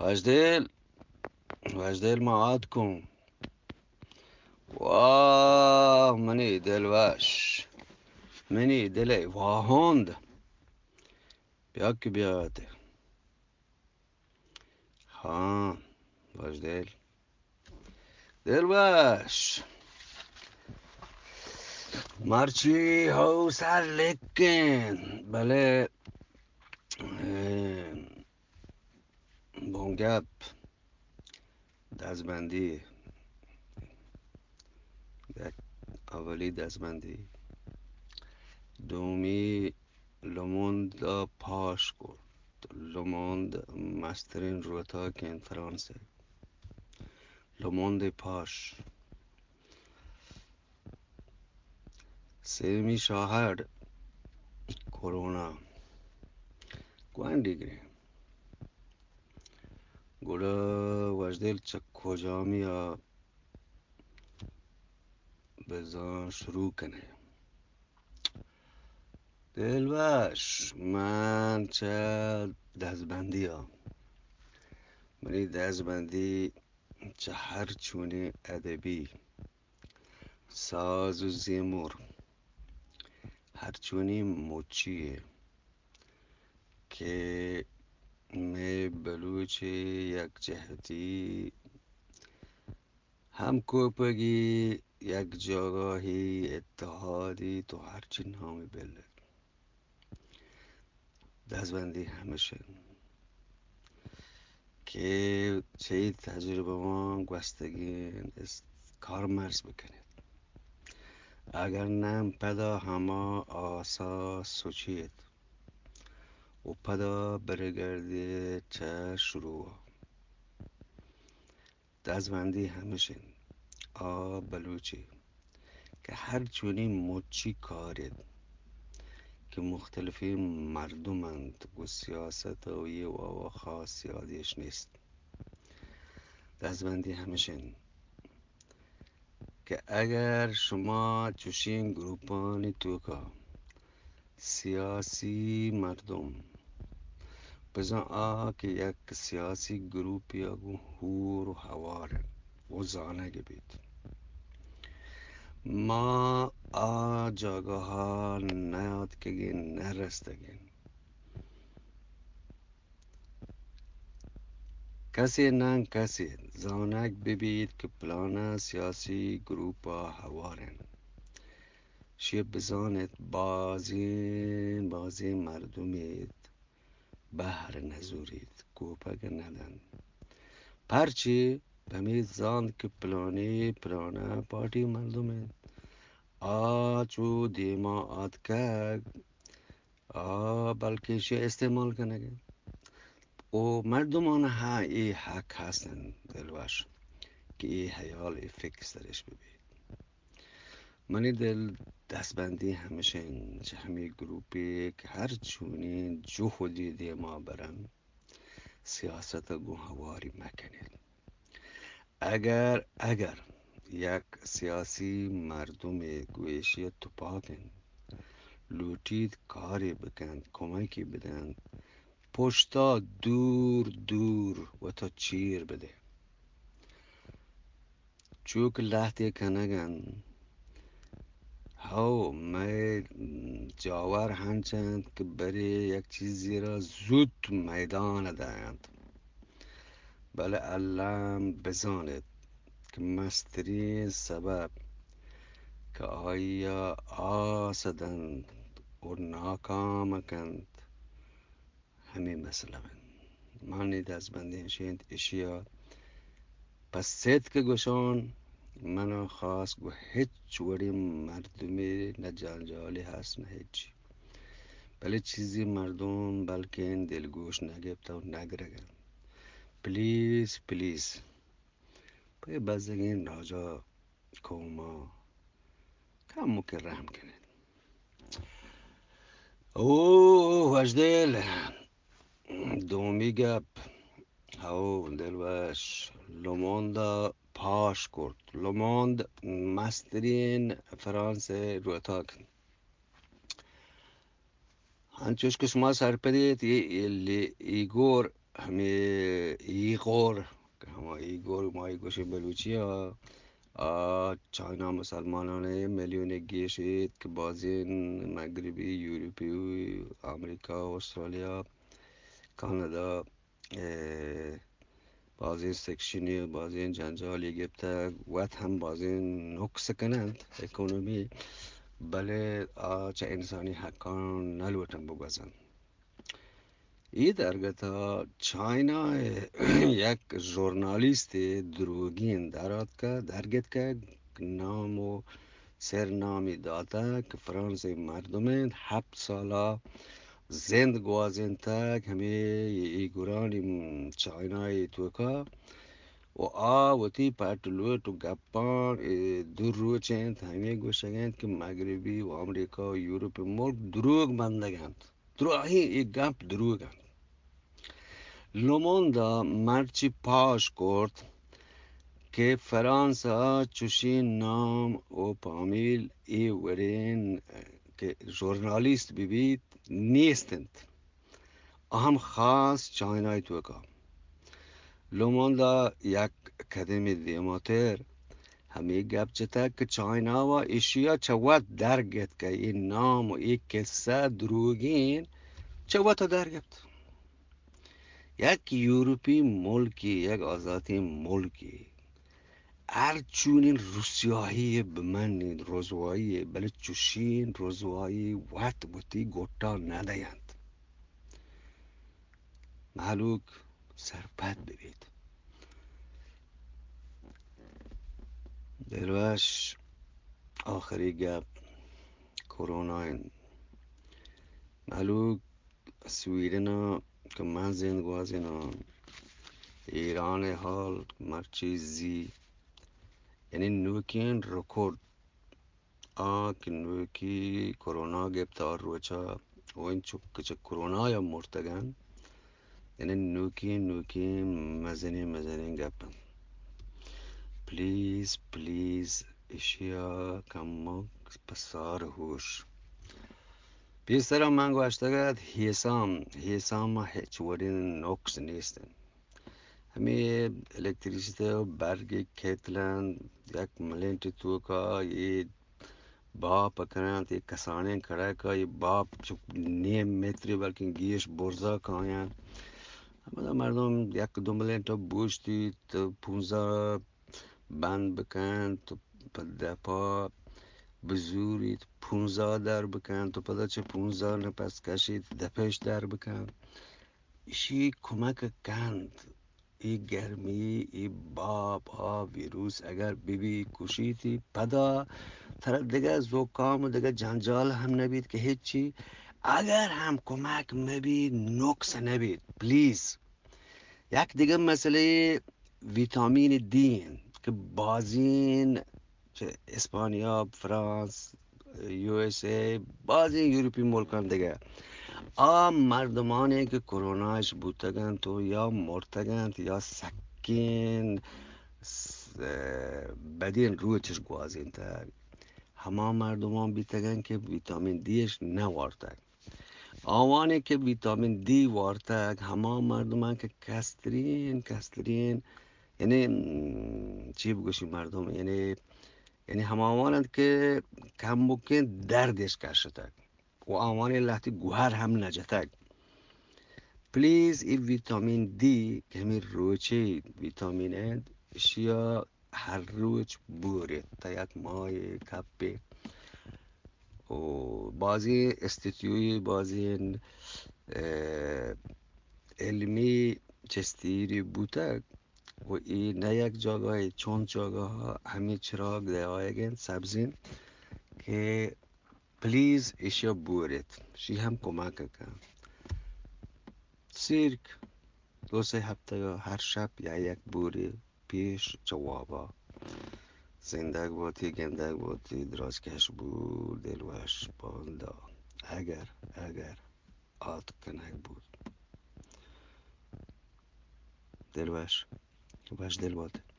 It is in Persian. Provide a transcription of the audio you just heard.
وجدیل وجدیل مواد کن. واه منی دلوش منی دلی واهند بیا که بیاده. ها وجدیل دلوش مرچی هاو سر لکن بله بونگب دزبندی یک اولی دزبندی دومی لوموند پاش کرد. لوموند مسترین روتا که فرانسه لوموند پاش. سومی شاهر کرونا گوندیگری گوله وجدیل چه کجا میا بزن شروع کنه. دلوش من چه دزبندی ها منی دزبندی چه هر چونه ادبی ساز و زیمور هر چونی موچیه که می بلوچ یک جهتی هم کوپگی یک جاگاهی اتحادی تو هرچی نامی بله دزبندی همیشه که چه تجربه ما گوستگی کار مرز بکنید. اگر نم پدا همه آسا سوچید و پدا برگردی چه شروع دزبندی همیشه بلوچی که هر چونی موچی کارید که مختلفی مردمند و سیاست و یه و خاص یادیش نیست. دزبندی همیشه که اگر شما چوشین گروپانی توکا سیاسی مردم بزن که یک سیاسی گروپی یا هور و هواره و زانه بید ما جاگاه ها نیاد که نرستگین کسی نن کسی زانک ببید که پلان سیاسی گروپ ها هوارن شیب بزانید بازی مردمید بهر نزورید کوپک ندن پرچی بمید زان که پلانه پارتی مردمید چو دیما آدکک بلکه شی استعمال کنه و مردمان ها ای حق هستن دلوش که ای حیال ای فکر درش ببید. منی دل دستبندی همیشه چه همی گروپی که هر چونی جو خودی دی ما برن سیاست گوهواری مکنید. اگر یک سیاسی مردم گویشی توپاکن لوٹید کاری بکن کمکی بدن پشتا دور و تا چیر بده چوک لحظه کنگن هاو می جاور هنچند که بری یک چیزی را زود میدان دهند بله علم بزاند که مسترین سبب که آیا آسدند و ناکام کند همین مسئله من دزبندی شید اشیا پس سید که گوشان منو خواست گو هیچ وری مردمی نه جنجالی هست نه هیچی بله چیزی مردم بلکه این دلگوش نگفت و نگرگن پلیز پای بزگین راجا کوما کم مکرم کنید. وجدیل دومی گپ دلوش لوموند پاش کرد. لوموند مسترین فرانسه روتاک هنچوش که شما سر پدید ایگور همی ایغ ایغور که همه ایغور مای گوش بلوچی ها چاینا مسلمانانه میلیون گیشید که بازین مغربی یوروپی آمریکا استرالیا کانادا بازین سکشنی بازین جنجالی گبته وقت هم بازین نقص کنند اکونومی بله چه انسانی حقان نلوتن بگذن ای درگتا چاینا یک ژورنالیست دروگین درگت که نام و سرنامی داده که فرانسه مردم 7 ساله زند گوازن تک همه ایگورانی چاینای توکا و وتی پرتلو تو گپان دور رو چند همه گوشگند که مغربی و آمریکا و یوروپ ملک دروگ بندگند ای گپ دروگند لوموندا مرچی پاش کرد که فرانسه چوشین نام و پامیل ای ورین که ژورنالیست ببید نیستند اهم خاص چاینای توکا لوموندا یک اکادمی دیماتر همی گپ چتا که چاینا و ایشیا چوات درگت که این نام و این کسه دروگین چوات درگت یک یوروپی ملکی یک آزادی ملکی ارچونین روسیاهی بمنین روزوایی بله چوشین روزوایی وقت بوتی گوتا ندهیند معلوک سرپت ببید دلوش آخری گپ کرونا معلوک سویدن که من زندگوازینا ایران حال مرچی زی یعنی نوکین رکورد که نوکی کرونا گبتار روچا و این چه کرونا یا مرتگن یعنی نوکی مزنین گپن پلیز اشیا کمک پسار هوش بیشتر من گوشتگد هیسام هیچ ورین نقص نیستن همه الکتریسیته و برگ کتلند یک ملنٹ توکا یه باب کنند یک کسانه کرده که یه باب نیم متری بلکه گیش برزا کاین همه مردم یک دو ملنٹ بوشتی تو 15 بند بکن تو دپا بزورید 15 در بکن تو پدا چه 15 نپس کشید دپش در بکن ایشی کمک کند ای گرمی ای باب ویروس اگر بی کشیدی پدا طرف دیگه زکام و دیگه جنجال هم نبید که هیچی اگر هم کمک مبید نقص نبید پلیز یک دیگه مسئله ویتامین دی که بازین چه اسپانیا فرانس یو اس ای بازین یوروپی ملکان دیگه مردمانی که کروناش بودتگند تو یا مرتگند یا سکین بدین روچش گوازین تر همه مردمان بیتگند که ویتامین دیش نوارتگ آوانی که ویتامین دی وارتگ همه مردمان که کسترین یعنی چی بگوشی مردم یعنی همه آوانند که کم بکن دردش کشتگ و آوانی لحتی گوهر هم نجتگ پلیز این ویتامین دی که همین روچه ویتامین اشیا هر روچ بورید تا یک ماه کپی و بازی استیتیوی بازی علمی چستیری بوده و این نه یک جاگاه چون جاگاه همین چراغ دیوایگن سبزین که پلیز اشیا بورید شی هم کمک کن سیرک 2-3 هفته یا هر شب یا یک بوری پیش جوابا زندگ بودی گندگ بودی درازکش بود دلوش باندا اگر آت کنک بود دلوش وش دل بود